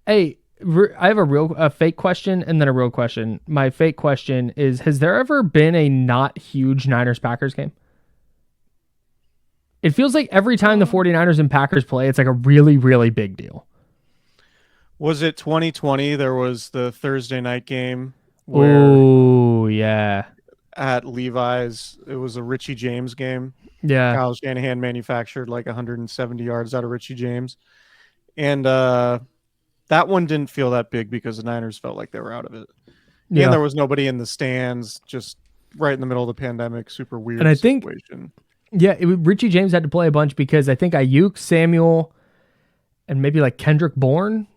Hey, I have a fake question and then a real question. My fake question is, has there ever been a not huge Niners-Packers game? It feels like every time the 49ers and Packers play, it's like a really, really big deal. Was it 2020? There was the Thursday night game where Oh, yeah. at Levi's, it was a Richie James game. Yeah. Kyle Shanahan manufactured like 170 yards out of Richie James. And that one didn't feel that big because the Niners felt like they were out of it. Yeah. And there was nobody in the stands, just right in the middle of the pandemic, super weird And I situation. Richie James had to play a bunch because I think Ayuk, Samuel, and maybe like Kendrick Bourne,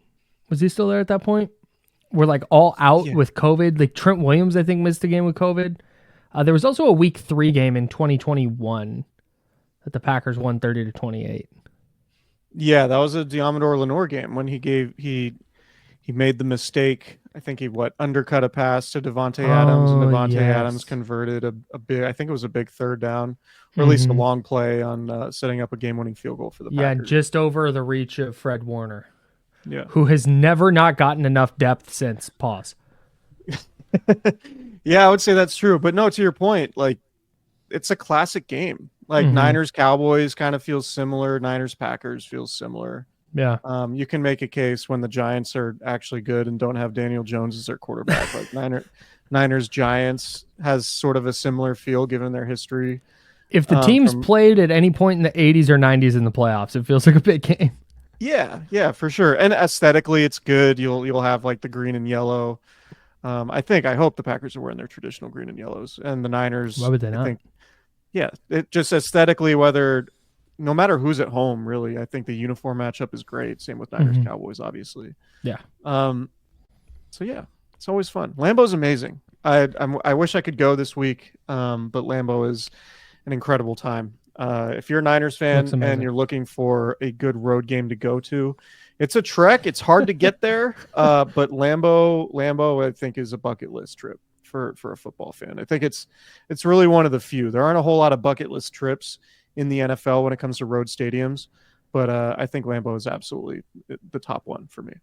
was he still there at that point? Were like all out with COVID. Like Trent Williams, I think, missed a game with COVID. There was also a week 3 game in 2021 that the Packers won 30-28. Yeah, that was a Diamador Lenore game when he made the mistake. I think he undercut a pass to Devontae Adams, and Devontae Adams converted a big, I think it was a big third down, or at least a long play on setting up a game-winning field goal for the Packers. Yeah, just over the reach of Fred Warner. Yeah, who has never not gotten enough depth since. Pause. Yeah, I would say that's true. But no, to your point, like it's a classic game. Like Niners Cowboys kind of feels similar. Niners Packers feels similar. Yeah. You can make a case when the Giants are actually good and don't have Daniel Jones as their quarterback. Like Niners Giants has sort of a similar feel given their history. If the teams played at any point in the 80s or 90s in the playoffs, it feels like a big game. Yeah, for sure. And aesthetically, it's good. You'll have like the green and yellow. I hope the Packers are wearing their traditional green and yellows, and the Niners. Why would they not? It just aesthetically, no matter who's at home, really, I think the uniform matchup is great. Same with Niners Cowboys, obviously. Yeah. So yeah, it's always fun. Lambeau's amazing. I wish I could go this week, but Lambeau is an incredible time. If you're a Niners fan and you're looking for a good road game to go to, it's a trek. It's hard to get there, but Lambeau, I think, is a bucket list trip for a football fan. I think it's really one of the few. There aren't a whole lot of bucket list trips in the NFL when it comes to road stadiums, but I think Lambeau is absolutely the top one for me.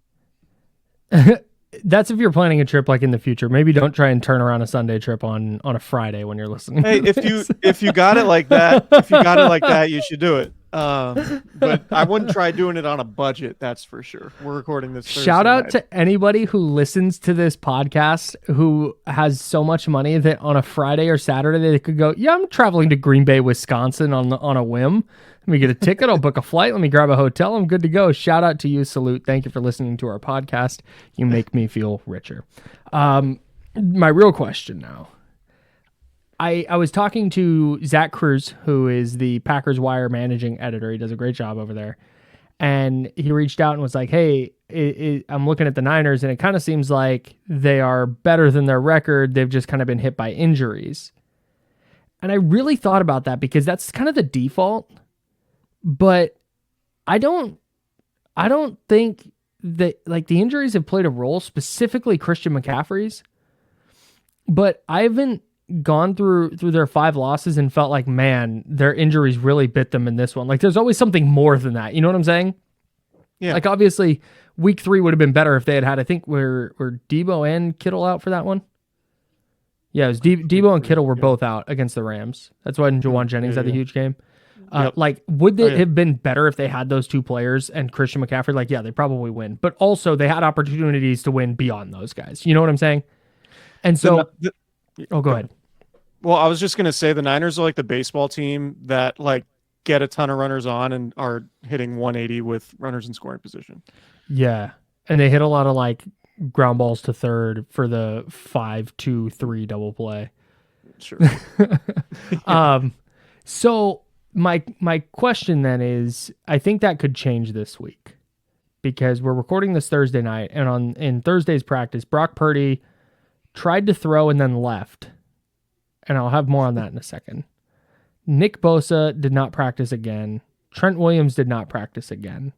That's if you're planning a trip like in the future. Maybe don't try and turn around a Sunday trip on a Friday when you're listening. Hey, if you got it like that, you should do it. But I wouldn't try doing it on a budget. That's for sure. We're recording this Thursday Shout out night. to anybody who listens to this podcast who has so much money that on a Friday or Saturday they could go, yeah, I'm traveling to Green Bay, Wisconsin on a whim. Let me get a ticket. I'll book a flight. Let me grab a hotel. I'm good to go. Shout out to you. Salute. Thank you for listening to our podcast. You make me feel richer. My real question now. I was talking to Zach Cruz, who is the Packers Wire managing editor. He does a great job over there. And he reached out and was like, hey, I'm looking at the Niners, and it kind of seems like they are better than their record. They've just kind of been hit by injuries. And I really thought about that because that's kind of the default. But I don't think that like the injuries have played a role, specifically Christian McCaffrey's. But I haven't gone through their 5 losses and felt like, man, their injuries really bit them in this one. Like there's always something more than that. You know what I'm saying? Yeah. Like obviously week 3 would have been better if they had I think were Debo and Kittle out for that one. Yeah, it was Debo and Kittle were both out against the Rams. That's why Jawan Jennings had the huge game. Like, would it have been better if they had those 2 players and Christian McCaffrey? Like, yeah, they probably win. But also, they had opportunities to win beyond those guys. You know what I'm saying? And so, go ahead. Well, I was just going to say the Niners are like the baseball team that, like, get a ton of runners on and are hitting 180 with runners in scoring position. Yeah. And they hit a lot of, like, ground balls to third for the 5-2-3 double play. Sure. So my question then is, I think that could change this week because we're recording this Thursday night, and in Thursday's practice, Brock Purdy tried to throw and then left, and I'll have more on that in a second. Nick Bosa did not practice again. Trent Williams did not practice again.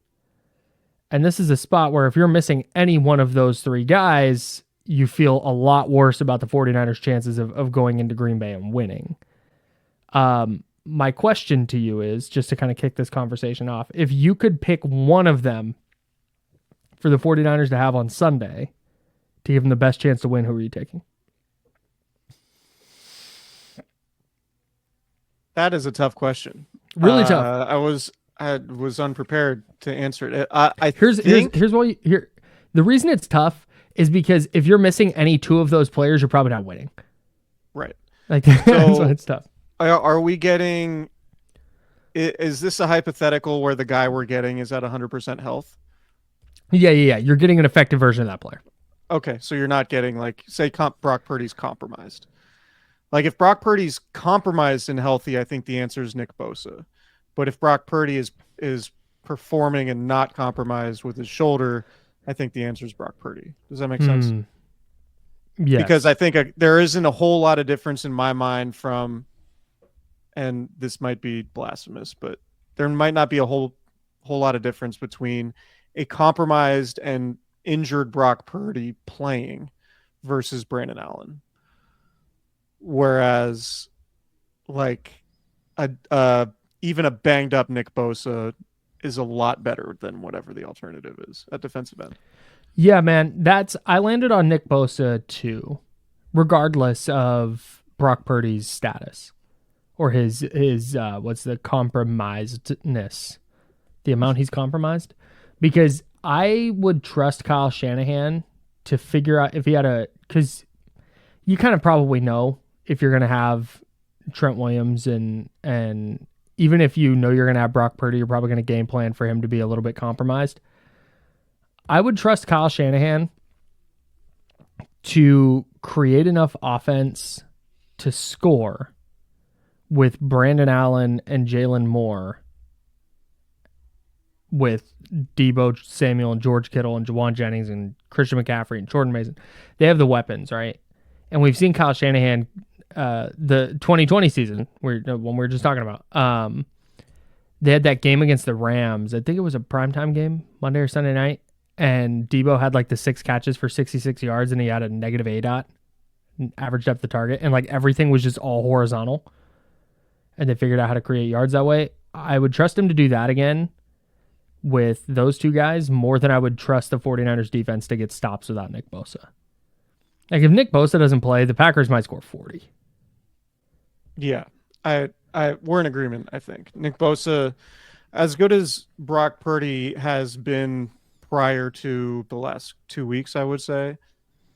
And this is a spot where if you're missing any one of those 3 guys, you feel a lot worse about the 49ers' chances of going into Green Bay and winning. My question to you is, just to kind of kick this conversation off, if you could pick one of them for the 49ers to have on Sunday to give them the best chance to win, who are you taking? That is a tough question. Really tough. I was unprepared to answer it. Here's why. The reason it's tough is because if you're missing any two of those players, you're probably not winning. Right. Like that's why it's tough. Are we getting? Is this a hypothetical where the guy we're getting is at 100% health? Yeah. You're getting an effective version of that player. Okay, so you're not getting like, say, Brock Purdy's compromised. Like if Brock Purdy's compromised and healthy, I think the answer is Nick Bosa. But if Brock Purdy is performing and not compromised with his shoulder, I think the answer is Brock Purdy. Does that make sense? Yes. Because I think there isn't a whole lot of difference in my mind from, and this might be blasphemous, but there might not be a whole lot of difference between a compromised and injured Brock Purdy playing versus Brandon Allen. Whereas like even a banged up Nick Bosa is a lot better than whatever the alternative is at defensive end. Yeah, man, I landed on Nick Bosa too, regardless of Brock Purdy's status or his what's the compromisedness, the amount he's compromised, because I would trust Kyle Shanahan to figure out if he had because you kind of probably know if you're going to have Trent Williams and even if you know you're going to have Brock Purdy, you're probably going to game plan for him to be a little bit compromised. I would trust Kyle Shanahan to create enough offense to score with Brandon Allen and Jalen Moore, with Deebo Samuel and George Kittle and Juwan Jennings and Christian McCaffrey and Jordan Mason. They have the weapons, right? And we've seen Kyle Shanahan, the 2020 season, when we were just talking about, they had that game against the Rams. I think it was a primetime game, Monday or Sunday night. And Deebo had like the 6 catches for 66 yards and he had a negative ADOT, average depth of target. And like everything was just all horizontal. And they figured out how to create yards that way. I would trust him to do that again with those two guys more than I would trust the 49ers defense to get stops without Nick Bosa. Like if Nick Bosa doesn't play, the Packers might score 40. Yeah, we're in agreement, I think. Nick Bosa, as good as Brock Purdy has been prior to the last 2 weeks, I would say,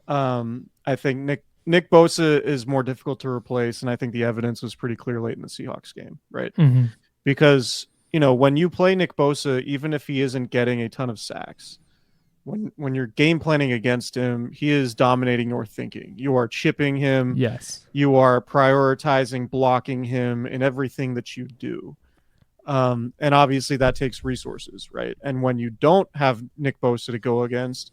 I think Nick Bosa is more difficult to replace, and I think the evidence was pretty clear late in the Seahawks game, right? Mm-hmm. Because, when you play Nick Bosa, even if he isn't getting a ton of sacks, when you're game planning against him, he is dominating your thinking. You are chipping him. Yes. You are prioritizing blocking him in everything that you do. And obviously that takes resources, right? And when you don't have Nick Bosa to go against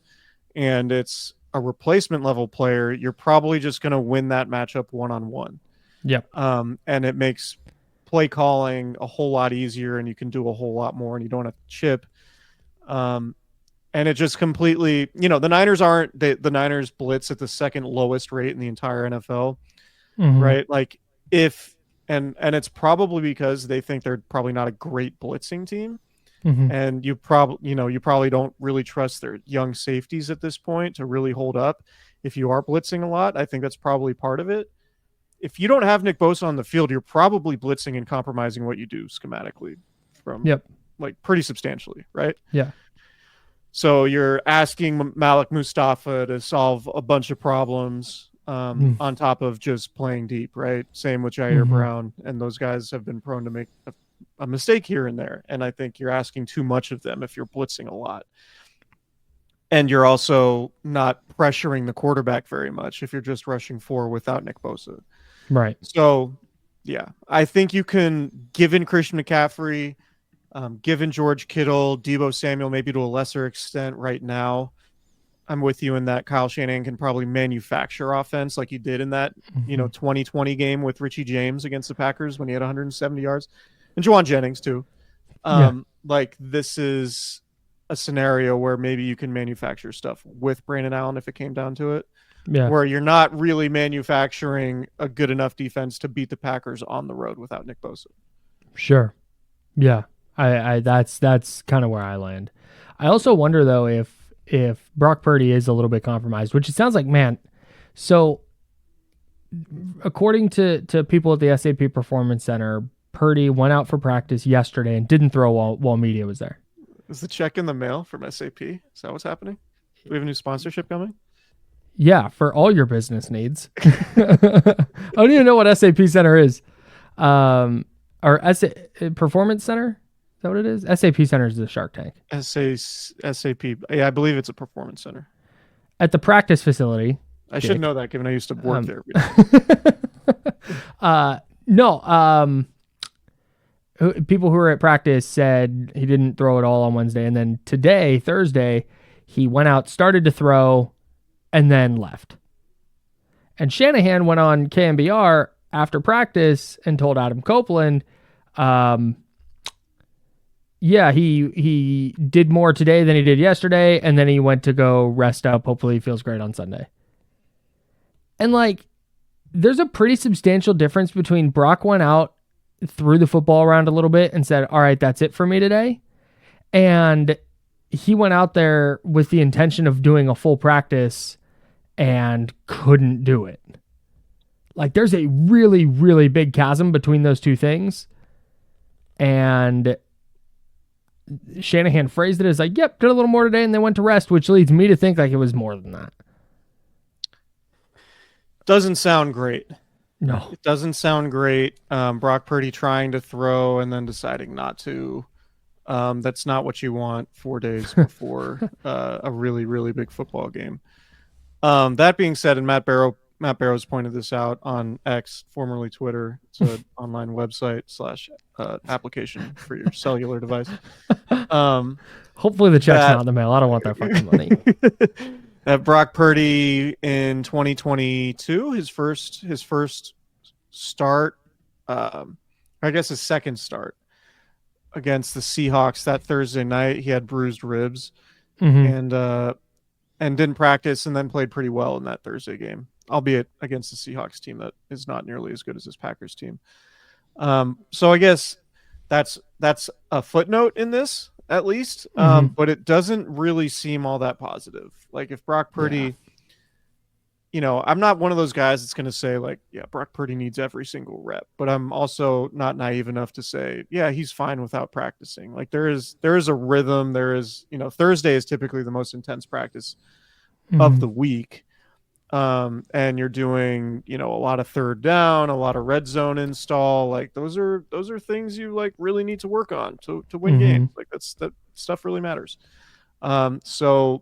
and it's a replacement level player, you're probably just going to win that matchup one-on-one. Yep. And it makes play calling a whole lot easier and you can do a whole lot more and you don't have to chip. And it just completely, the Niners the Niners blitz at the second lowest rate in the entire NFL, mm-hmm. right? Like and it's probably because they think they're probably not a great blitzing team. Mm-hmm. And you probably don't really trust their young safeties at this point to really hold up. If you are blitzing a lot, I think that's probably part of it. If you don't have Nick Bosa on the field, you're probably blitzing and compromising what you do schematically from like pretty substantially, right? Yeah. So you're asking Malik Mustafa to solve a bunch of problems on top of just playing deep, right? Same with Jair Brown, and those guys have been prone to make a mistake here and there. And I think you're asking too much of them if you're blitzing a lot. And you're also not pressuring the quarterback very much if you're just rushing 4 without Nick Bosa. Right. So, yeah, I think you can, given Christian McCaffrey, given George Kittle, Deebo Samuel, maybe to a lesser extent right now, I'm with you in that Kyle Shanahan can probably manufacture offense like he did in that 2020 game with Richie James against the Packers when he had 170 yards. And Juwan Jennings too. Like this is a scenario where maybe you can manufacture stuff with Brandon Allen if it came down to it. Yeah. Where you're not really manufacturing a good enough defense to beat the Packers on the road without Nick Bosa. Sure. Yeah. I that's kind of where I land. I also wonder though if if Brock Purdy is a little bit compromised, which it sounds like, man. So according to people at the SAP Performance Center, Purdy went out for practice yesterday and didn't throw while media was there. Is the check in the mail from SAP? Is that what's happening? Do we have a new sponsorship coming? Yeah, for all your business needs. I don't even know what SAP Center is. Or Performance Center? Is that what it is? SAP Center is the Shark Tank. SAP. Yeah, I believe it's a Performance Center. At the practice facility. I should know that given I used to work there. No. People who were at practice said he didn't throw it all on Wednesday. And then today, Thursday, he went out, started to throw, and then left. And Shanahan went on KMBR after practice and told Adam Copeland, he did more today than he did yesterday, and then he went to go rest up. Hopefully he feels great on Sunday. And like, there's a pretty substantial difference between Brock went out, threw the football around a little bit and said, all right, that's it for me today. And he went out there with the intention of doing a full practice and couldn't do it. Like, there's a really, really big chasm between those two things. And Shanahan phrased it as like, yep, did a little more today and then went to rest, which leads me to think like it was more than that. Doesn't sound great. No. It doesn't sound great. Brock Purdy trying to throw and then deciding not to. That's not what you want 4 days before a really, really big football game. That being said, and Matt Barrows pointed this out on X, formerly Twitter. It's an online website / application for your cellular device. Hopefully the check's not in the mail. I don't want that fucking money. That Brock Purdy in 2022, his first start, I guess his second start against the Seahawks that Thursday night, he had bruised ribs and didn't practice and then played pretty well in that Thursday game, albeit against the Seahawks team that is not nearly as good as this Packers team. So I guess that's a footnote in this, at least, but it doesn't really seem all that positive. Like, if Brock Purdy, I'm not one of those guys that's going to say like, yeah, Brock Purdy needs every single rep, but I'm also not naive enough to say, yeah, he's fine without practicing. Like, there is a rhythm. There is, Thursday is typically the most intense practice of the week. And you're doing, a lot of third down, a lot of red zone install. Like, those are things you like really need to work on to win games. Like, that stuff really matters. So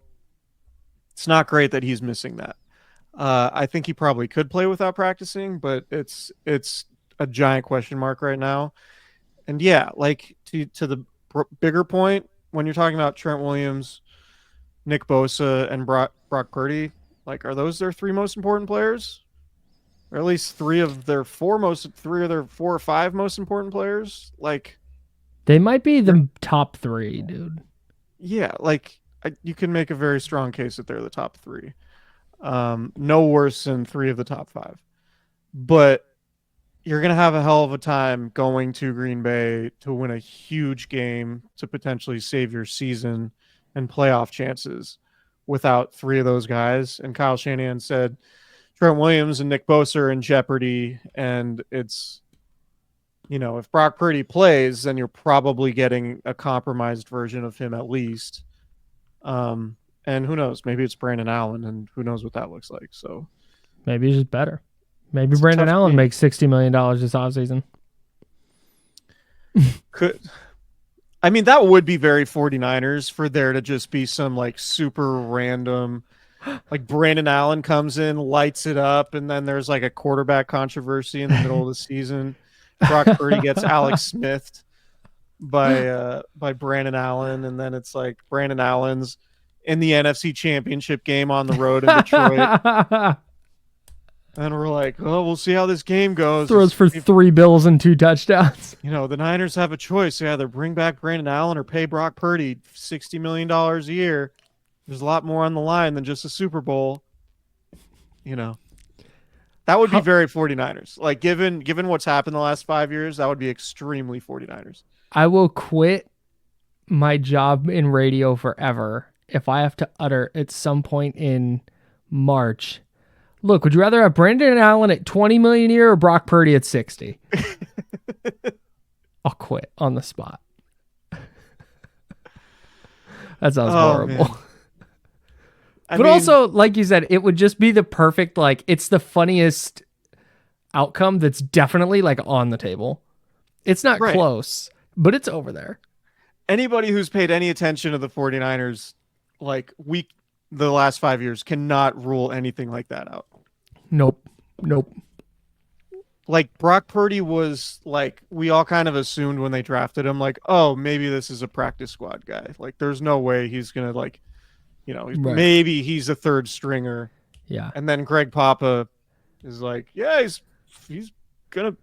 it's not great that he's missing that. I think he probably could play without practicing, but it's a giant question mark right now. And yeah, like to the bigger point, when you're talking about Trent Williams, Nick Bosa, and Brock Purdy, like, are those their three most important players? Or at least three of their four or five most important players? Like, they might be the top three, dude. Yeah, like, you can make a very strong case that they're the top three. No worse than three of the top five. But you're going to have a hell of a time going to Green Bay to win a huge game to potentially save your season and playoff chances without three of those guys. And Kyle Shanahan said Trent Williams and Nick Bosa are in jeopardy. And it's, if Brock Purdy plays, then you're probably getting a compromised version of him at least. And who knows? Maybe it's Brandon Allen, and who knows what that looks like. So maybe he's just better. Maybe Brandon Allen makes $60 million this offseason. That would be very 49ers for there to just be some like super random, like Brandon Allen comes in, lights it up, and then there's like a quarterback controversy in the middle of the season. Brock Purdy gets Alex Smithed by Brandon Allen, and then it's like Brandon Allen's in the NFC Championship game on the road in Detroit. And we're like, oh, we'll see how this game goes. Throws for 3 bills and 2 touchdowns. The Niners have a choice. They either bring back Brandon Allen or pay Brock Purdy $60 million a year. There's a lot more on the line than just a Super Bowl. That would be very 49ers. Like, given what's happened the last 5 years, that would be extremely 49ers. I will quit my job in radio forever if I have to utter at some point in March, look, would you rather have Brandon Allen at $20 million a year or Brock Purdy at 60? I'll quit on the spot. That sounds horrible. But also, like you said, it would just be the perfect, like, it's the funniest outcome that's definitely, like, on the table. It's not close, but it's over there. Anybody who's paid any attention to the 49ers, like, the last 5 years cannot rule anything like that out. Nope. Like, Brock Purdy was, like, we all kind of assumed when they drafted him, like, oh, maybe this is a practice squad guy. Like, there's no way he's going to, like, you know, maybe he's a third stringer. Yeah. And then Greg Papa is like, yeah, he's going to,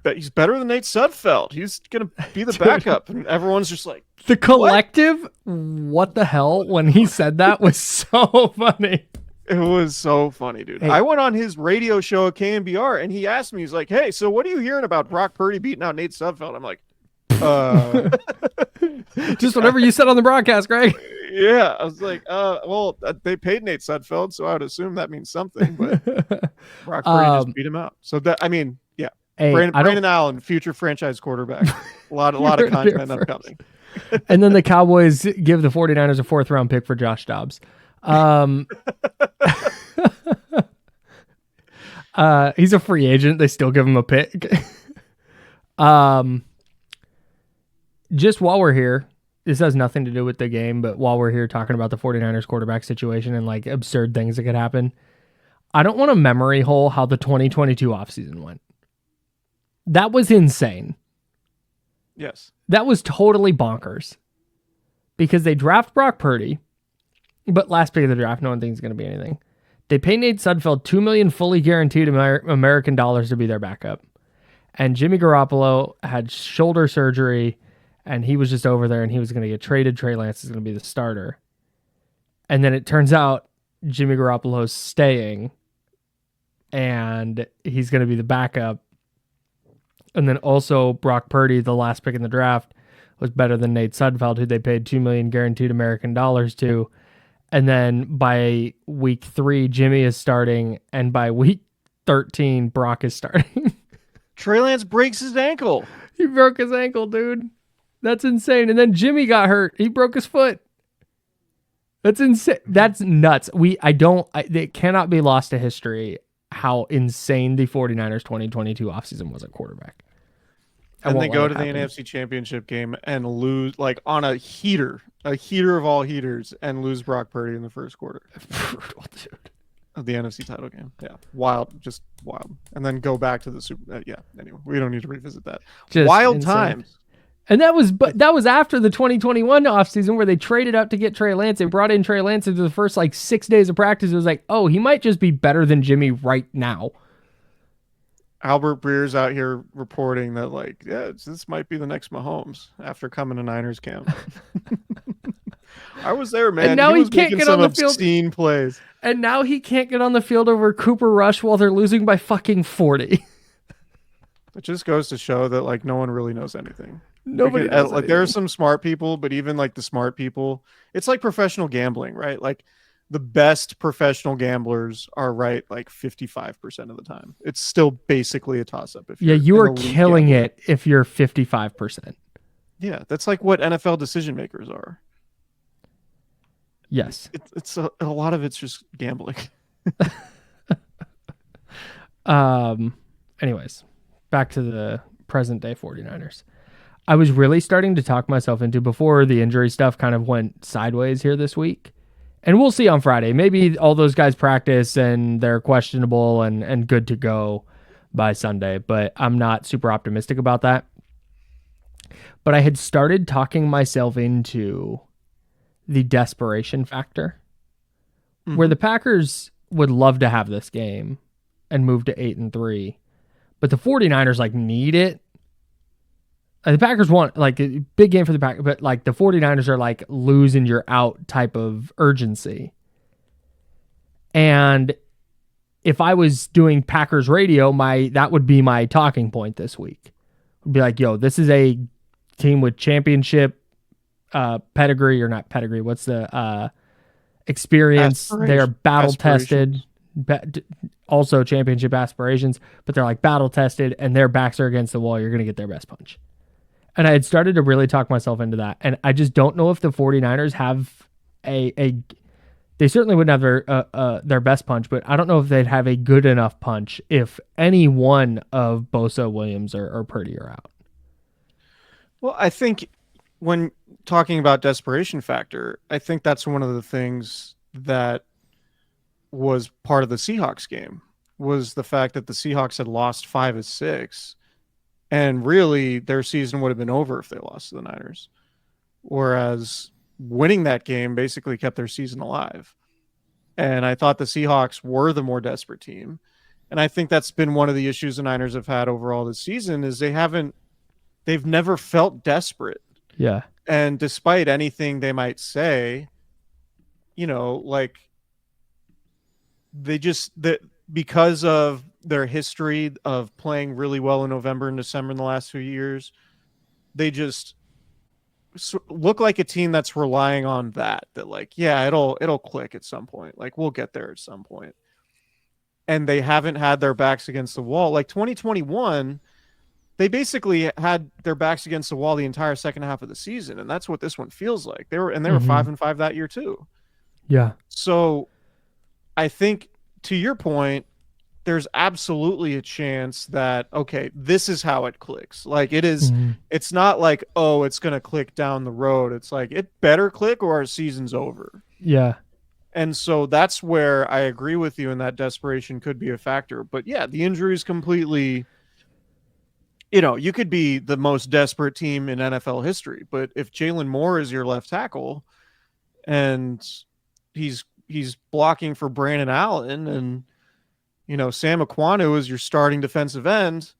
but he's better than Nate Sudfeld. He's going to be the backup. And everyone's just like, the collective, what the hell? When he said that was so funny. It was so funny, dude. Hey. I went on his radio show at KNBR and he asked me, he's like, hey, so what are you hearing about Brock Purdy beating out Nate Sudfeld? I'm like, just whatever you said on the broadcast, Greg. Yeah. I was like, well, they paid Nate Sudfeld, so I would assume that means something, but Brock Purdy just beat him out. So that, I mean, yeah. Hey, Brandon Allen, future franchise quarterback. A lot of content upcoming. And then the Cowboys give the 49ers a 4th round pick for Josh Dobbs. He's a free agent. They still give him a pick. Just while we're here, this has nothing to do with the game, but while we're here talking about the 49ers quarterback situation and like absurd things that could happen, I don't want to memory hole how the 2022 offseason went. That was insane. Yes. That was totally bonkers because they draft Brock Purdy, but last pick of the draft, no one thinks it's going to be anything. They pay Nate Sudfeld $2 million fully guaranteed American dollars to be their backup. And Jimmy Garoppolo had shoulder surgery and he was just over there and he was going to get traded. Trey Lance is going to be the starter. And then it turns out Jimmy Garoppolo's staying and he's going to be the backup. And then also Brock Purdy, the last pick in the draft, was better than Nate Sudfeld, who they paid $2 million guaranteed American dollars to. And then by week 3, Jimmy is starting. And by week 13, Brock is starting. Trey Lance breaks his ankle. He broke his ankle, dude. That's insane. And then Jimmy got hurt. He broke his foot. That's insane. That's nuts. It cannot be lost to history how insane the 49ers 2022 offseason was at quarterback. And they go to the NFC Championship game and lose, like, on a heater of all heaters, and lose Brock Purdy in the first quarter. Brutal, dude. Of the NFC title game. Yeah. Wild. Just wild. And then go back to the Super. Yeah. Anyway, we don't need to revisit that. Just wild insane times. And that was after the 2021 offseason where they traded up to get Trey Lance. They brought in Trey Lance into the first, 6 days of practice. It was like, oh, he might just be better than Jimmy right now. Albert Breer's out here reporting that, this might be the next Mahomes after coming to Niners camp. I was there, man. And now he can't get on the field. Obscene plays. And now he can't get on the field over Cooper Rush while they're losing by fucking 40. It just goes to show that, no one really knows anything. Nobody knows anything. There are some smart people, but even, the smart people, it's like professional gambling, right? The best professional gamblers are right 55% of the time. It's still basically a toss-up. You are killing it if you're 55%. Yeah, that's what NFL decision makers are. Yes. It's a lot of it's just gambling. Anyways, back to the present day 49ers. I was really starting to talk myself into, before the injury stuff kind of went sideways here this week. And we'll see on Friday. Maybe all those guys practice and they're questionable and good to go by Sunday, but I'm not super optimistic about that. But I had started talking myself into the desperation factor, where the Packers would love to have this game and move to 8-3, but the 49ers need it. The Packers want a big game for the Packers, but the 49ers are losing you're out type of urgency. And if I was doing Packers radio, that would be my talking point this week. Would be yo, this is a team with championship pedigree, or not pedigree. What's the experience. They are battle tested, also championship aspirations, but they're like battle tested and their backs are against the wall. You're going to get their best punch. And I had started to really talk myself into that. And I just don't know if the 49ers have they certainly wouldn't have their best punch, but I don't know if they'd have a good enough punch if any one of Bosa, Williams, or Purdy are out. Well, I think when talking about desperation factor, I think that's one of the things that was part of the Seahawks game, was the fact that the Seahawks had lost 5 of 6, and really their season would have been over if they lost to the Niners. Whereas winning that game basically kept their season alive. And I thought the Seahawks were the more desperate team. And I think that's been one of the issues the Niners have had overall this season, is they've never felt desperate. Yeah. And despite anything they might say, like because of their history of playing really well in November and December in the last few years, they just look like a team that's relying on that like, yeah, it'll click at some point. Like, we'll get there at some point. And they haven't had their backs against the wall. Like 2021, they basically had their backs against the wall the entire second half of the season. And that's what this one feels like. They were 5-5 that year too. Yeah. So I think, to your point, there's absolutely a chance that, okay, this is how it clicks. Like, it is, it's not like, oh, it's going to click down the road. It's like, it better click or our season's over. Yeah. And so that's where I agree with you, and that desperation could be a factor. But yeah, the injuries completely, you could be the most desperate team in NFL history, but if Jalen Moore is your left tackle and he's blocking for Brandon Allen, and Sam Aquanu is your starting defensive end,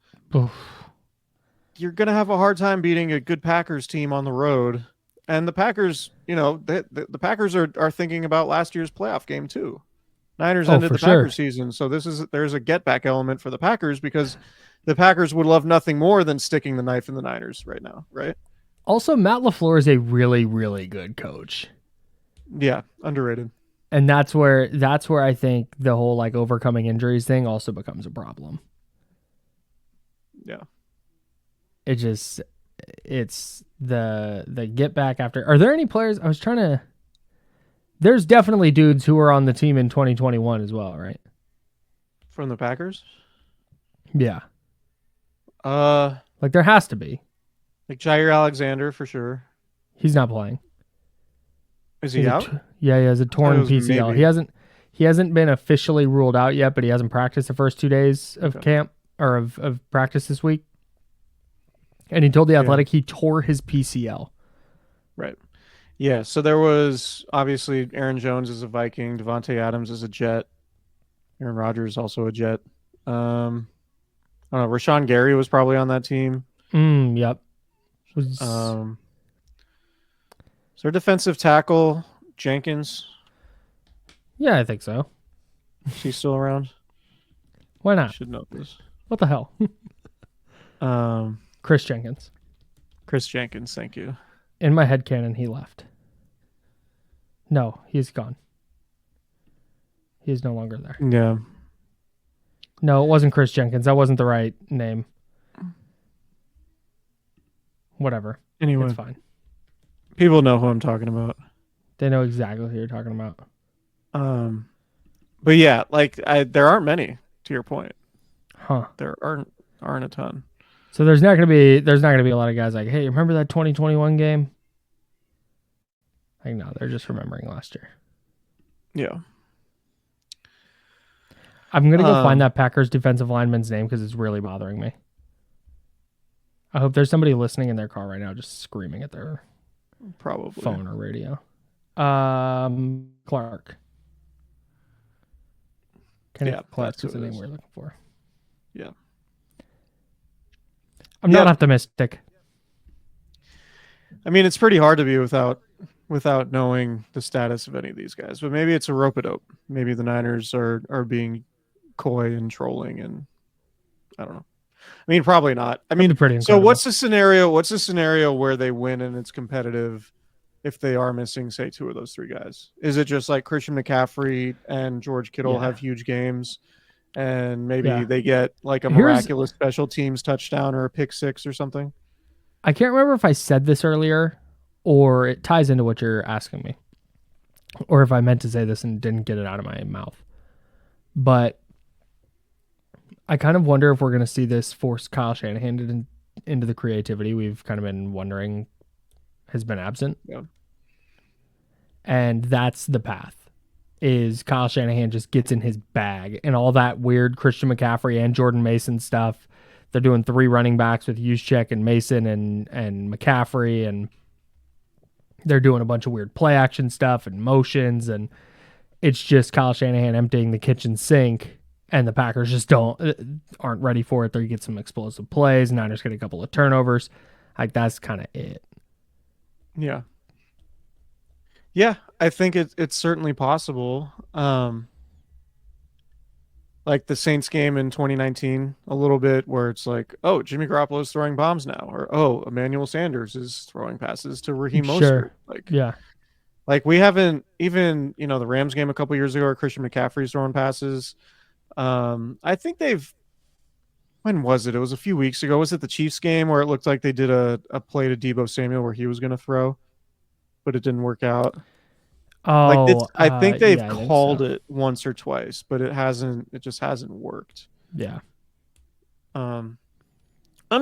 you're going to have a hard time beating a good Packers team on the road. And the Packers, the Packers are thinking about last year's playoff game too. Niners ended the Packers season. So there's a get back element for the Packers, because the Packers would love nothing more than sticking the knife in the Niners right now. Right. Also, Matt LaFleur is a really, really good coach. Yeah. Underrated. And that's where I think the whole like overcoming injuries thing also becomes a problem. Yeah. It's the get back after. Are there any players? There's definitely dudes who were on the team in 2021 as well, right? From the Packers? Yeah. Like there has to be. Like Jair Alexander for sure. He's not playing. Is he out? Yeah, he has a torn PCL. Maybe. He hasn't been officially ruled out yet, but he hasn't practiced the first 2 days of camp or of practice this week. And he told The Athletic he tore his PCL. Right. Yeah, so there was obviously Aaron Jones is a Viking, Devontae Adams is a Jet, Aaron Rodgers also a Jet. I don't know, Rashawn Gary was probably on that team. Yep. Is there defensive tackle Jenkins? Yeah, I think so. Is he still around? Why not? I should know this. What the hell? Chris Jenkins. Chris Jenkins, thank you. In my headcanon, he left. No, he's gone. He's no longer there. Yeah. No, it wasn't Chris Jenkins. That wasn't the right name. Whatever. Anyway. It's fine. People know who I'm talking about. They know exactly who you're talking about. But yeah, like there aren't many, to your point. Huh. There aren't a ton. So there's not gonna be a lot of guys like, hey, remember that 2021 game? Like, no, they're just remembering last year. Yeah. I'm gonna go find that Packers defensive lineman's name because it's really bothering me. I hope there's somebody listening in their car right now just screaming at their phone or radio. Clark. Clark is the name we're looking for. Yeah. I'm not optimistic. I mean, it's pretty hard to be without knowing the status of any of these guys. But maybe it's a rope-a-dope. Maybe the Niners are being coy and trolling, and I don't know. I mean, probably not. I mean, pretty so what's the scenario? What's the scenario where they win and it's competitive, if they are missing, say, two of those three guys? Is it just like Christian McCaffrey and George Kittle have huge games, and maybe they get like a miraculous special teams touchdown or a pick six or something? I can't remember if I said this earlier or it ties into what you're asking me, or if I meant to say this and didn't get it out of my mouth. But I kind of wonder if we're going to see this force Kyle Shanahan into the creativity we've kind of been wondering has been absent. Yeah. And that's the path, is Kyle Shanahan just gets in his bag and all that weird Christian McCaffrey and Jordan Mason stuff. They're doing 3 running backs with Juszczyk and Mason and McCaffrey, and they're doing a bunch of weird play action stuff and motions, and it's just Kyle Shanahan emptying the kitchen sink, and the Packers just aren't ready for it. They get some explosive plays. Niners get a couple of turnovers. Like, that's kind of it. Yeah. Yeah, I think it's certainly possible. Like the Saints game in 2019, a little bit, where it's like, oh, Jimmy Garoppolo's throwing bombs now, or oh, Emmanuel Sanders is throwing passes to Raheem Mostert. Sure. Like we haven't even, the Rams game a couple years ago, where Christian McCaffrey's throwing passes. I think when was it? It was a few weeks ago. Was it the Chiefs game where it looked like they did a play to Deebo Samuel where he was going to throw, but it didn't work out? Oh, I think they've called it once or twice, but it just hasn't worked. Yeah. I'm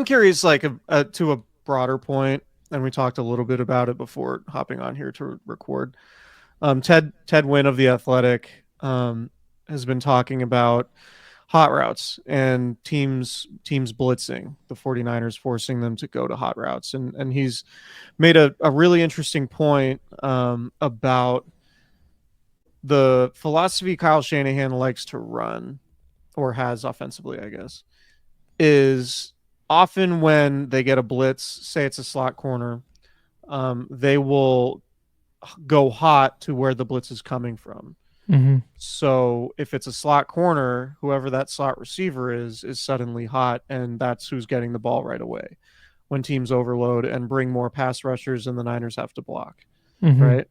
curious, like to a broader point, and we talked a little bit about it before hopping on here to record. Ted Wynn of The Athletic has been talking about hot routes and teams blitzing the 49ers, forcing them to go to hot routes. And he's made a really interesting point about the philosophy Kyle Shanahan likes to run, or has offensively, I guess, is often when they get a blitz, say it's a slot corner, they will go hot to where the blitz is coming from. Mm-hmm. So if it's a slot corner, whoever that slot receiver is suddenly hot, and that's who's getting the ball right away when teams overload and bring more pass rushers and the Niners have to block. Mm-hmm. Right?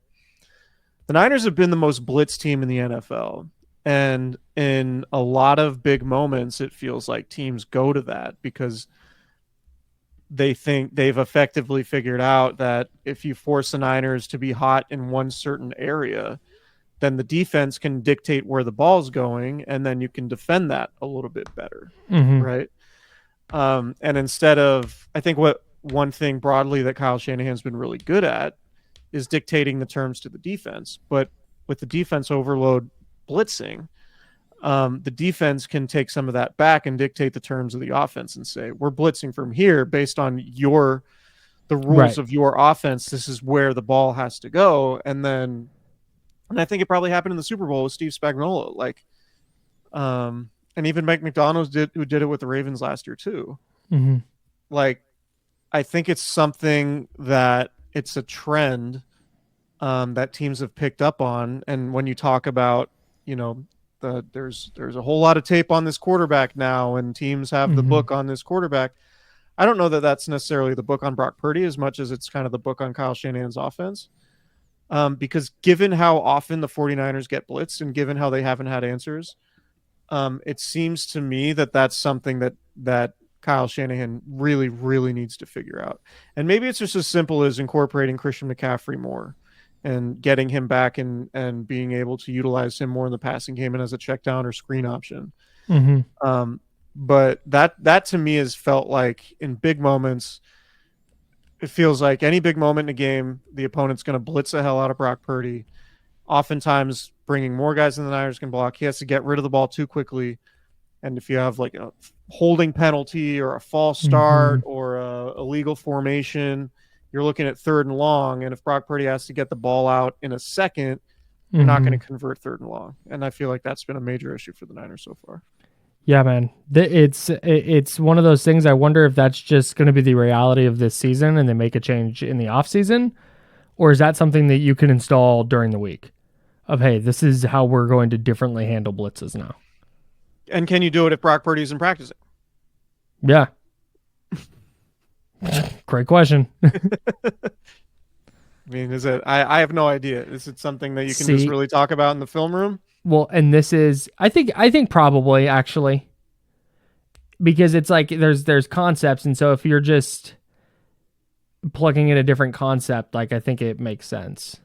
The Niners have been the most blitz team in the NFL. And in a lot of big moments, it feels like teams go to that because they think they've effectively figured out that if you force the Niners to be hot in one certain area, then the defense can dictate where the ball's going, and then you can defend that a little bit better, mm-hmm. right? And instead of, I think one thing broadly that Kyle Shanahan's been really good at is dictating the terms to the defense. But with the defense overload blitzing, the defense can take some of that back and dictate the terms of the offense and say, we're blitzing from here based on the rules of your offense. This is where the ball has to go. And I think it probably happened in the Super Bowl with Steve Spagnuolo, and even Mike McDonald who did it with the Ravens last year too. Mm-hmm. Like, I think it's something that it's a trend that teams have picked up on. And when you talk about, there's a whole lot of tape on this quarterback now, and teams have the book on this quarterback. I don't know that that's necessarily the book on Brock Purdy as much as it's kind of the book on Kyle Shanahan's offense. Because given how often the 49ers get blitzed and given how they haven't had answers, it seems to me that that's something that Kyle Shanahan really, really needs to figure out. And maybe it's just as simple as incorporating Christian McCaffrey more and getting him back and being able to utilize him more in the passing game and as a check down or screen option. Mm-hmm. But that to me has felt like in big moments, it feels like any big moment in a game, the opponent's going to blitz the hell out of Brock Purdy, oftentimes bringing more guys than the Niners can block. He has to get rid of the ball too quickly. And if you have like a holding penalty or a false start or a illegal formation, you're looking at 3rd and long. And if Brock Purdy has to get the ball out in a second, you're not going to convert 3rd and long. And I feel like that's been a major issue for the Niners so far. Yeah, man. It's one of those things. I wonder if that's just going to be the reality of this season and they make a change in the offseason, or is that something that you can install during the week of, hey, this is how we're going to differently handle blitzes now. And can you do it if Brock Purdy isn't practicing? Yeah. Great question. I mean, is it? I have no idea. Is it something that you can just really talk about in the film room? Well, and this is, I think probably actually, because it's like there's concepts, and so if you're just plugging in a different concept, like I think it makes sense.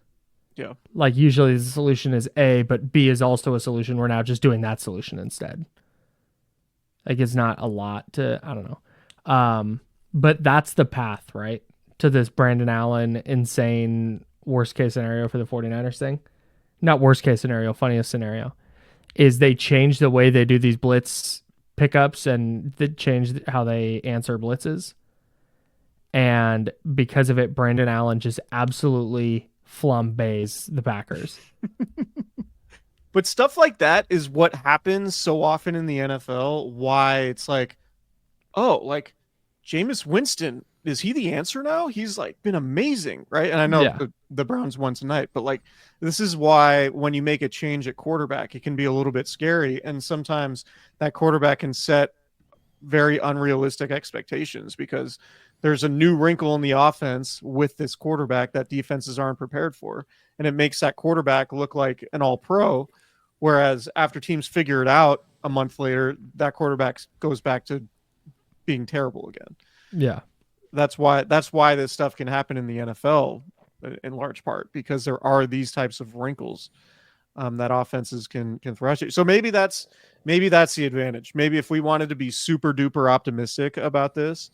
Yeah. Like usually the solution is A, but B is also a solution. We're now just doing that solution instead. Like it's not a lot to, I don't know. But that's the path, right? To this Brandon Allen insane worst case scenario for the 49ers thing. Not worst case scenario, funniest scenario is they change the way they do these blitz pickups and they change how they answer blitzes. And because of it, Brandon Allen just absolutely flambés the Packers. But stuff like that is what happens so often in the NFL. Why it's like, oh, like Jameis Winston, is he the answer now? He's like been amazing, right? And I know the Browns won tonight, but like this is why when you make a change at quarterback, it can be a little bit scary. And sometimes that quarterback can set very unrealistic expectations because there's a new wrinkle in the offense with this quarterback that defenses aren't prepared for. And it makes that quarterback look like an all-pro. Whereas after teams figure it out a month later, that quarterback goes back to being terrible again. Yeah. That's why this stuff can happen in the NFL in large part, because there are these types of wrinkles that offenses can throw at you. So maybe that's the advantage. Maybe if we wanted to be super duper optimistic about this,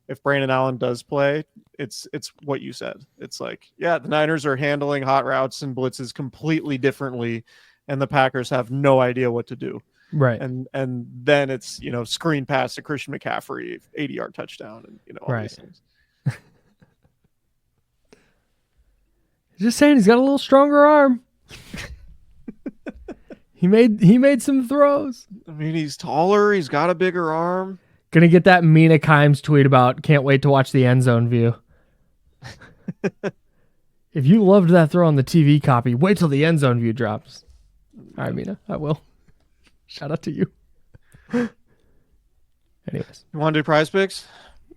if Brandon Allen does play, it's what you said. It's like, yeah, the Niners are handling hot routes and blitzes completely differently, and the Packers have no idea what to do. Right. And then it's, screen pass to Christian McCaffrey, 80-yard touchdown, and all these things. Just saying, he's got a little stronger arm. He made some throws. I mean, he's taller. He's got a bigger arm. Gonna get that Mina Kimes tweet about can't wait to watch the end zone view. If you loved that throw on the TV copy, wait till the end zone view drops. All right, Mina, I will. Shout out to you. Anyways. You want to do prize picks?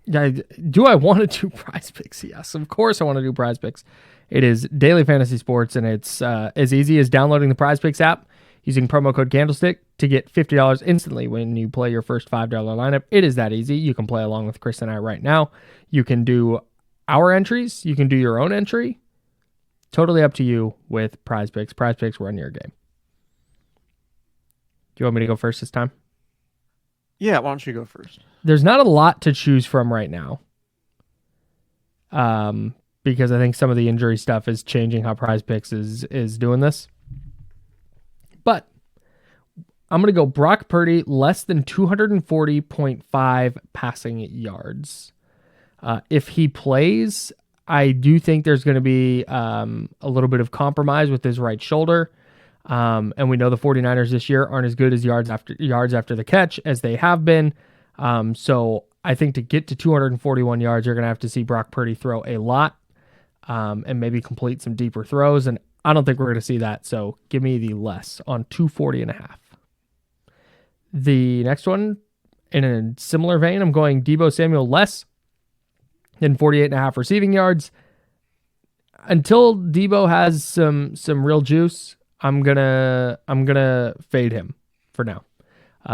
Yeah, do I want to do prize picks? Yes, of course I want to do prize picks. It is daily fantasy sports, and it's as easy as downloading the prize picks app, using promo code Candlestick to get $50 instantly when you play your first $5 lineup. It is that easy. You can play along with Chris and I right now. You can do our entries. You can do your own entry. Totally up to you with prize picks. Prize picks run your game. Do you want me to go first this time? Yeah, why don't you go first? There's not a lot to choose from right now. Because I think some of the injury stuff is changing how prize picks is doing this. But I'm going to go Brock Purdy less than 240.5 passing yards. If he plays, I do think there's going to be a little bit of compromise with his right shoulder. And we know the 49ers this year aren't as good as yards after the catch as they have been. So I think to get to 241 yards, you're going to have to see Brock Purdy throw a lot and maybe complete some deeper throws. And I don't think we're going to see that. So give me the less on 240.5. The next one, in a similar vein, I'm going Deebo Samuel less than 48.5 receiving yards. Until Deebo has some real juice, I'm gonna fade him for now.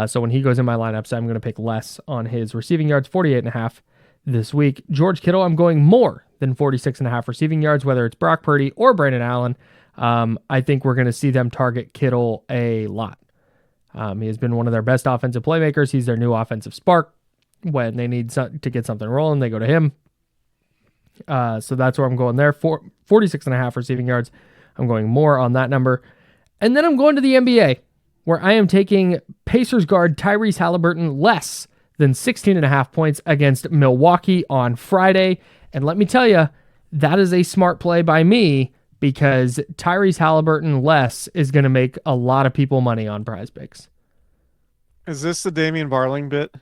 So when he goes in my lineups, I'm gonna pick less on his receiving yards, 48.5 this week. George Kittle, I'm going more than 46.5 receiving yards, whether it's Brock Purdy or Brandon Allen. I think we're gonna see them target Kittle a lot. He has been one of their best offensive playmakers. He's their new offensive spark. When they need to get something rolling, they go to him. So that's where I'm going there. 46.5 receiving yards. I'm going more on that number. And then I'm going to the NBA, where I am taking Pacers guard Tyrese Halliburton less than 16.5 points against Milwaukee on Friday. And let me tell you, that is a smart play by me, because Tyrese Halliburton less is going to make a lot of people money on prize picks. Is this the Damian Barling bit?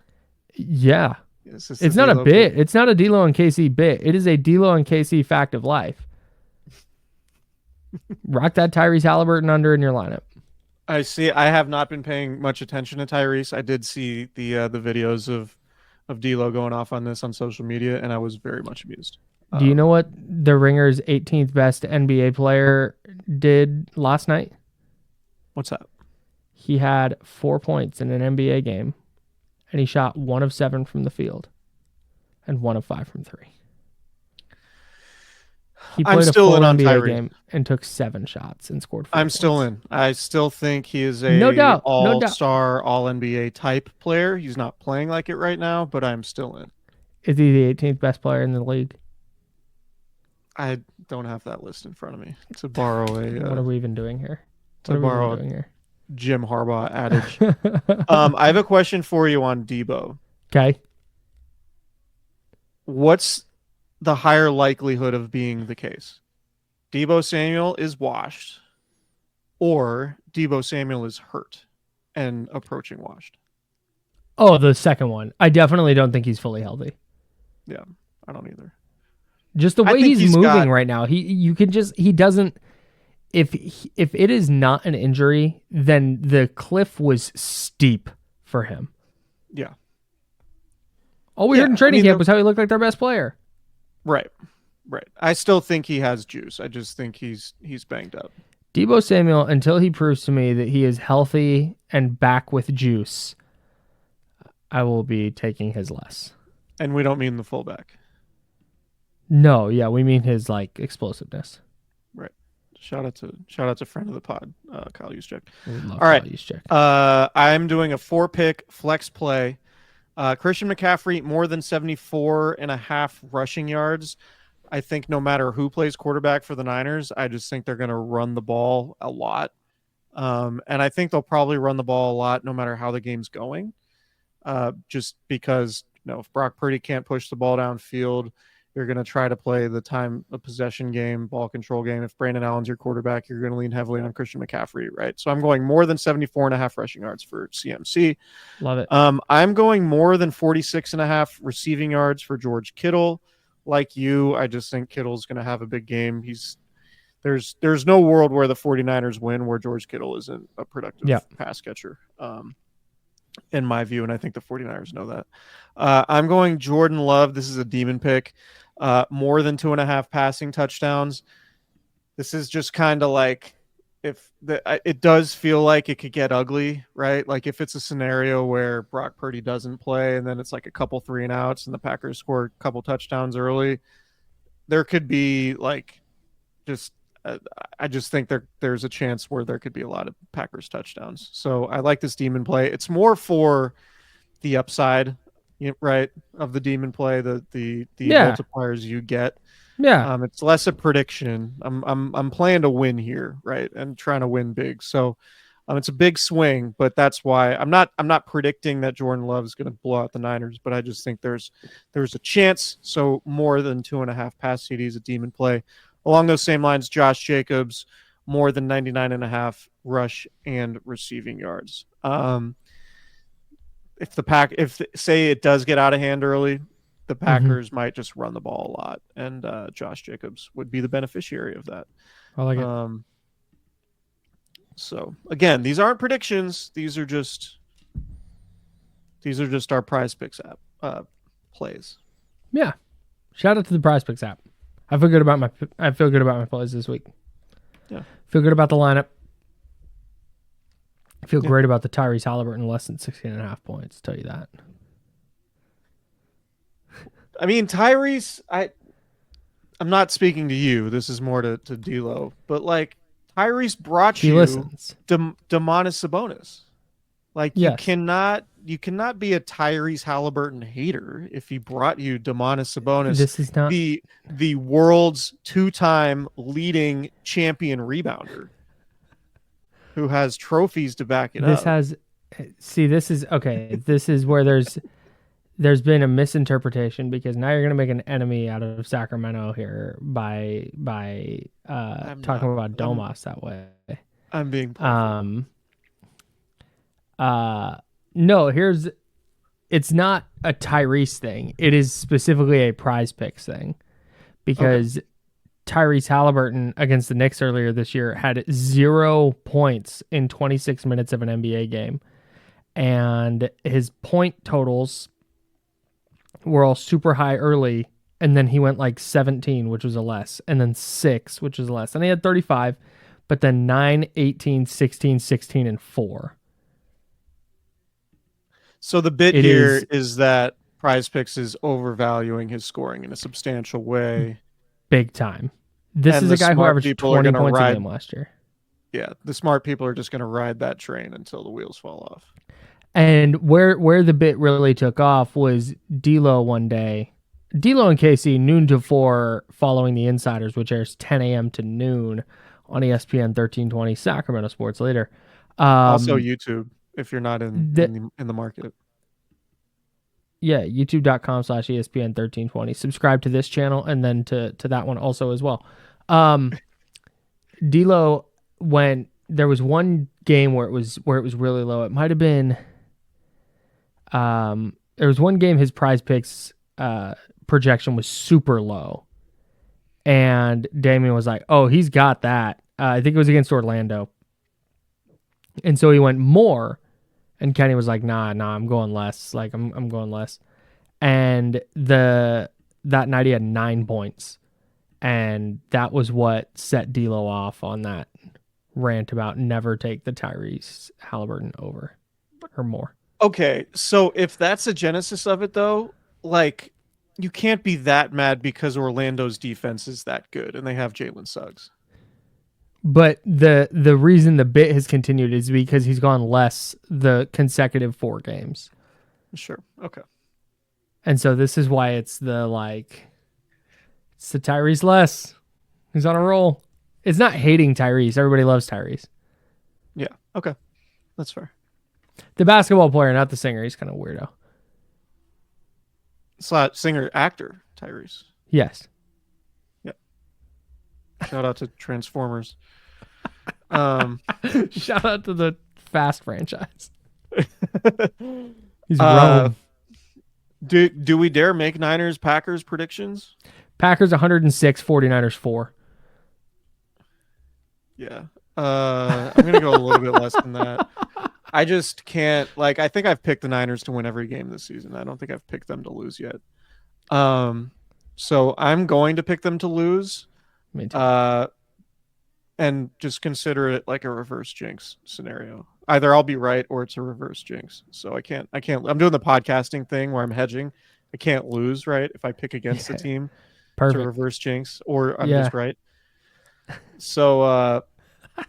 Yeah. It's not a bit. It's not a D'Lo and KC bit. It is a D'Lo and KC fact of life. Rock that Tyrese Halliburton under in your lineup. I see. I have not been paying much attention to Tyrese. I did see the videos of D'Lo going off on this on social media, and I was very much amused. Do you know what the Ringer's 18th best NBA player did last night? What's that? He had 4 points in an NBA game, and he shot 1 of 7 from the field and 1 of 5 from 3. He played a full NBA game and took 7 shots and scored 4 points. Still in. I still think he is a all-star, all-NBA type player. He's not playing like it right now, but I'm still in. Is he the 18th best player in the league? I don't have that list in front of me to borrow a... what are we even doing here? To borrow a Jim Harbaugh adage. I have a question for you on Debo. Okay. What's the higher likelihood of being the case? Debo Samuel is washed, or Debo Samuel is hurt and approaching washed? Oh, the second one. I definitely don't think he's fully healthy. Yeah, I don't either. Just the way he's moving right now, he doesn't. If it is not an injury, then the cliff was steep for him. Yeah. All we heard in training camp was how he looked like their best player. Right. I still think he has juice. I just think he's banged up. Debo Samuel, until he proves to me that he is healthy and back with juice, I will be taking his less. And we don't mean the fullback. No, yeah, we mean his explosiveness. Right. Shout out to friend of the pod, Kyle Juszczyk. All right. I'm doing a 4-pick flex play. Christian McCaffrey, more than 74.5 rushing yards. I think no matter who plays quarterback for the Niners, I just think they're going to run the ball a lot. And I think they'll probably run the ball a lot no matter how the game's going. Just because, if Brock Purdy can't push the ball downfield, you're going to try to play the time of possession game, ball control game. If Brandon Allen's your quarterback, you're going to lean heavily on Christian McCaffrey, right? So I'm going more than 74.5 rushing yards for CMC. Love it. I'm going more than 46.5 receiving yards for George Kittle. Like you, I just think Kittle's going to have a big game. There's no world where the 49ers win where George Kittle isn't a productive pass catcher, in my view, and I think the 49ers know that. I'm going Jordan Love. This is a demon pick. More than 2.5 passing touchdowns. This is just kind of like it does feel like it could get ugly, right? Like if it's a scenario where Brock Purdy doesn't play and then it's like a couple 3-and-outs and the Packers score a couple touchdowns early, there could be I just think there's a chance where there could be a lot of Packers touchdowns. So I like this demon play. It's more for the upside, right, of the demon play, the multipliers you get. Yeah. It's less a prediction. I'm playing to win here, right, and trying to win big. So it's a big swing, but that's why I'm not predicting that Jordan Love is going to blow out the Niners, but I just think there's a chance. So more than 2.5 pass TDs, a demon play. Along those same lines, Josh Jacobs, more than 99.5 rush and receiving yards. If say it does get out of hand early, the Packers might just run the ball a lot, and Josh Jacobs would be the beneficiary of that. I like it. So again, these aren't predictions. These are just our Prize Picks app plays. Yeah. Shout out to the Prize Picks app. I feel good about my plays this week. Yeah. Feel good about the lineup. I feel great about the Tyrese Halliburton less than 16.5 points. Tell you that. I mean, Tyrese, I'm not speaking to you. This is more to D'Lo, but Tyrese brought you Domantas Sabonis. You cannot be a Tyrese Halliburton hater if he brought you Domantas Sabonis. This is not the world's 2-time leading champion rebounder who has trophies to back it up. This is where there's been a misinterpretation, because now you're going to make an enemy out of Sacramento here by talking about Domas that way. I'm being playful. No, it's not a Tyrese thing. It is specifically a Prize Picks thing, because Tyrese Halliburton against the Knicks earlier this year had 0 points in 26 minutes of an NBA game, and his point totals were all super high early and then he went like 17, which was a less, and then 6, which is a less. And he had 35, but then 9, 18, 16, 16, and 4. So the bit here is that Prize Picks is overvaluing his scoring in a substantial way. Big time. This is a guy who averaged 20 points a game last year. Yeah, the smart people are just going to ride that train until the wheels fall off. And where the bit really took off was D'Lo one day. D'Lo and Casey, noon to 4, following the Insiders, which airs 10 a.m. to noon on ESPN 1320 Sacramento Sports Leader. Also YouTube, if you're not in the market. Yeah, youtube.com/ESPN 1320. Subscribe to this channel and then to that one also as well. D'Lo, when there was one game where it was really low, it might have been there was one game his Prize Picks projection was super low. And Damian was like, "Oh, he's got that." I think it was against Orlando. And so he went more. And Kenny was like, nah, I'm going less. Like, I'm going less. And that night he had 9 points. And that was what set D'Lo off on that rant about never take the Tyrese Halliburton over or more. Okay, so if that's the genesis of it, though, like, you can't be that mad because Orlando's defense is that good and they have Jalen Suggs. But the reason the bit has continued is because he's gone less the consecutive 4 games. Sure. Okay. And so this is why it's the Tyrese less. He's on a roll. It's not hating Tyrese. Everybody loves Tyrese. Yeah. Okay. That's fair. The basketball player, not the singer. He's kind of weirdo. It's not singer, actor, Tyrese. Yes. Shout out to Transformers. Shout out to the Fast franchise. He's rolling. Do we dare make Niners Packers predictions? Packers 106, 49ers 4. Yeah. I'm gonna go a little bit less than that. I just can't, like, I think I've picked the Niners to win every game this season. I don't think I've picked them to lose yet. So I'm going to pick them to lose. Me too. And just consider it like a reverse jinx scenario. Either I'll be right or it's a reverse jinx. So I can't, I'm doing the podcasting thing where I'm hedging. I can't lose, right? If I pick against the team, Perfect. It's a reverse jinx, or I'm just right. So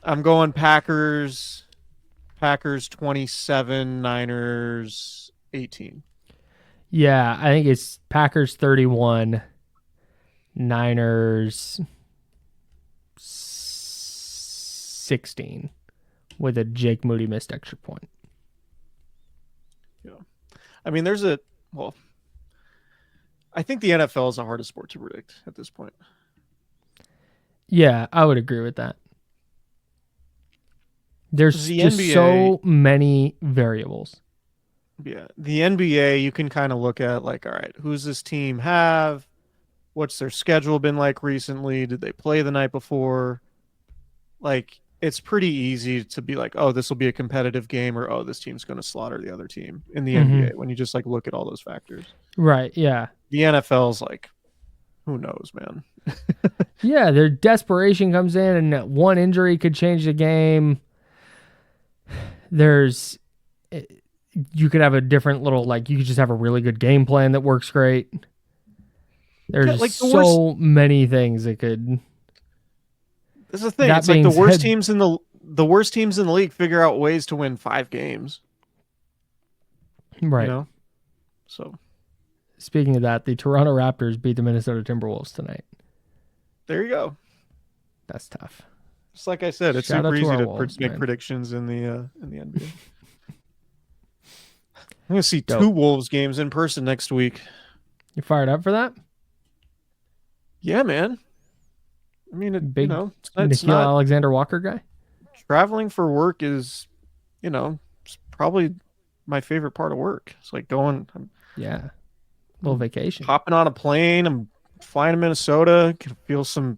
I'm going Packers 27, Niners 18. Yeah, I think it's Packers 31, Niners 16 with a Jake Moody missed extra point. Yeah. I mean, I think the NFL is the hardest sport to predict at this point. Yeah, I would agree with that. There's the just NBA, so many variables. Yeah. The NBA, you can kind of look at like, all right, who's this team have? What's their schedule been like recently? Did they play the night before? Like, it's pretty easy to be like, oh, this will be a competitive game, or oh, this team's going to slaughter the other team in the NBA when you just like look at all those factors. Right. Yeah. The NFL's like, who knows, man? Yeah. Their desperation comes in, and one injury could change the game. You could have a different little, like, you could just have a really good game plan that works great. There's like so many things that could. This is the thing. It's like the worst teams in the league figure out ways to win 5 games. Right. You know? So, speaking of that, the Toronto Raptors beat the Minnesota Timberwolves tonight. There you go. That's tough. Just like I said, it's super easy to make predictions in the NBA. I'm going to see 2 Wolves games in person next week. You fired up for that? Yeah, man. I mean, it's Nikhil Alexander Walker guy. Traveling for work is, it's probably my favorite part of work. It's like going. Yeah. Little vacation. Hopping on a plane. I'm flying to Minnesota. Can feel some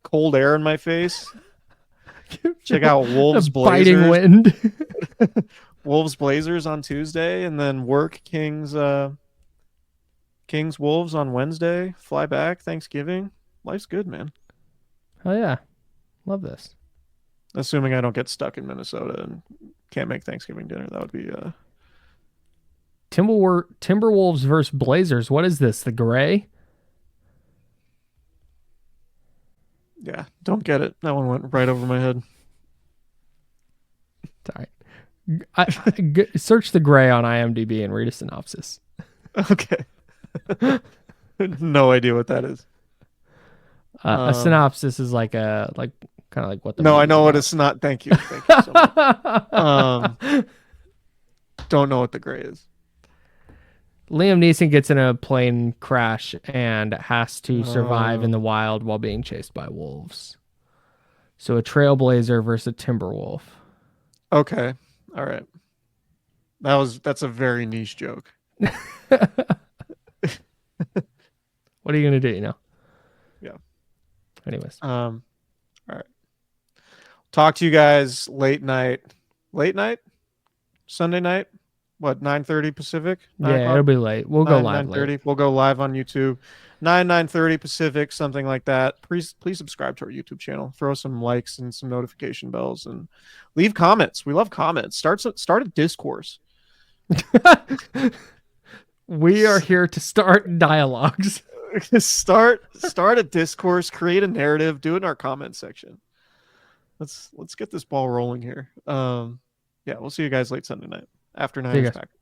cold air in my face. Check out Wolves Blazers. Biting wind. Wolves Blazers on Tuesday, and then work Kings Kings Wolves on Wednesday. Fly back Thanksgiving. Life's good, man. Oh yeah, love this. Assuming I don't get stuck in Minnesota and can't make Thanksgiving dinner, that would be Timberwolves versus Blazers. What is this? The gray? Yeah, don't get it. That one went right over my head. All right. Search the gray on IMDb and read a synopsis. Okay. No idea what that is. A synopsis is like kind of like what the No, I know what about. it's not. Thank you. Thank you so much. Don't know what the gray is. Liam Neeson gets in a plane crash and has to survive in the wild while being chased by wolves. So a trailblazer versus a timberwolf. Okay. All right. That's a very niche joke. What are you gonna do? You know. Yeah. Anyways. All right. Talk to you guys late night, Sunday night. What, 9:30 Pacific? Yeah, it'll be late. We'll go live 9:30. late. We'll go live on YouTube. 9:30 Pacific, something like that. Please subscribe to our YouTube channel. Throw some likes and some notification bells and leave comments. We love comments. Start a discourse. We are here to start dialogues. start a discourse, create a narrative, do it in our comment section. Let's get this ball rolling here. Yeah, we'll see you guys late Sunday night after Niners Packers.